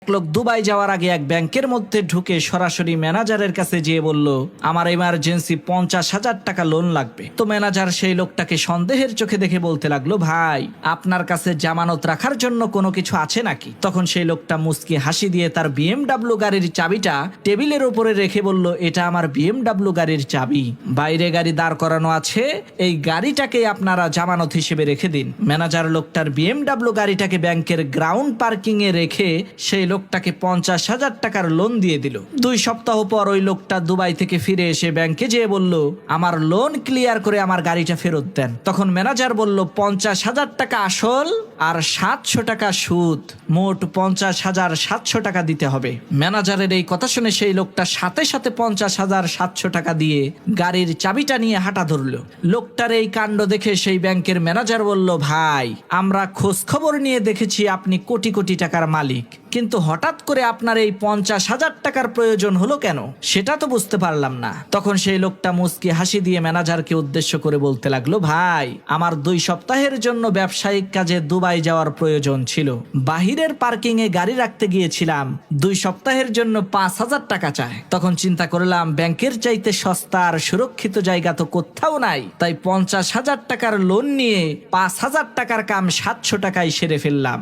লোক দুবাই যাওয়ার আগে এক ব্যাংকের মধ্যে ঢুকে সরাসরি ম্যানেজারের কাছে যেয়ে বলল, আমার এমার্জেন্সি 50,000 টাকা লোন লাগবে। তো ম্যানেজার সেই লোকটাকে সন্দেহের চোখে দেখে বলতে লাগলো, ভাই আপনার কাছে জামানত রাখার জন্য কোনো কিছু আছে নাকি? তখন সেই লোকটা মুচকি হাসি দিয়ে তার BMW গাড়ির চাবিটা টেবিলের উপরে রেখে বলল, এটা আমার BMW গাড়ির চাবি, বাইরে গাড়ি দাঁড় করানো আছে, এই গাড়িটাকে আপনারা জামানত হিসেবে রেখে দিন। ম্যানেজার লোকটার BMW গাড়িটাকে ব্যাংকের গ্রাউন্ড পার্কিং এ রেখে সেই লোকটাকে 50,000 টাকার লোন দিয়ে দিল। 2 সপ্তাহ পর ওই লোকটা দুবাই থেকে ফিরে এসে ব্যাংকে যেয়ে বলল, আমার লোন ক্লিয়ার করে আমার গাড়িটা ফেরত দেন। তখন ম্যানেজার বলল, 50,000 টাকা আসল আর 700 টাকা সুদ, মোট 50,700 টাকা দিতে হবে। ম্যানেজারের এই কথা শুনে সেই লোকটা সাথে সাথে 50,700 টাকা দিয়ে গাড়ির চাবিটা নিয়ে হাঁটা ধরলো। লোকটার এই কাণ্ড দেখে সেই ব্যাংকের ম্যানেজার বলল, ভাই আমরা খোঁজ খবর নিয়ে দেখেছি আপনি কোটি কোটি টাকার মালিক, কিন্তু হঠাৎ করে আপনার এই 50,000 টাকার প্রয়োজন হলো কেন, সেটা তো বুঝতে পারলাম না। তখন সেই লোকটা মুচকি হাসি দিয়ে ম্যানেজারকে উদ্দেশ্য করে বলতে লাগলো, ভাই আমার 2 সপ্তাহের জন্য ব্যবসায়িক কাজে দুবাই যাওয়ার প্রয়োজন ছিল, বাহিরের পার্কিং এ গাড়ি রাখতে গিয়েছিলাম, 2 সপ্তাহের জন্য 5,000 টাকা চায়। তখন চিন্তা করলাম ব্যাংকের চাইতে সস্তা আর সুরক্ষিত জায়গা তো কোথাও নাই, তাই 50,000 টাকার লোন নিয়ে 5,000 টাকার কাম 700 টাকায় সেরে ফেললাম।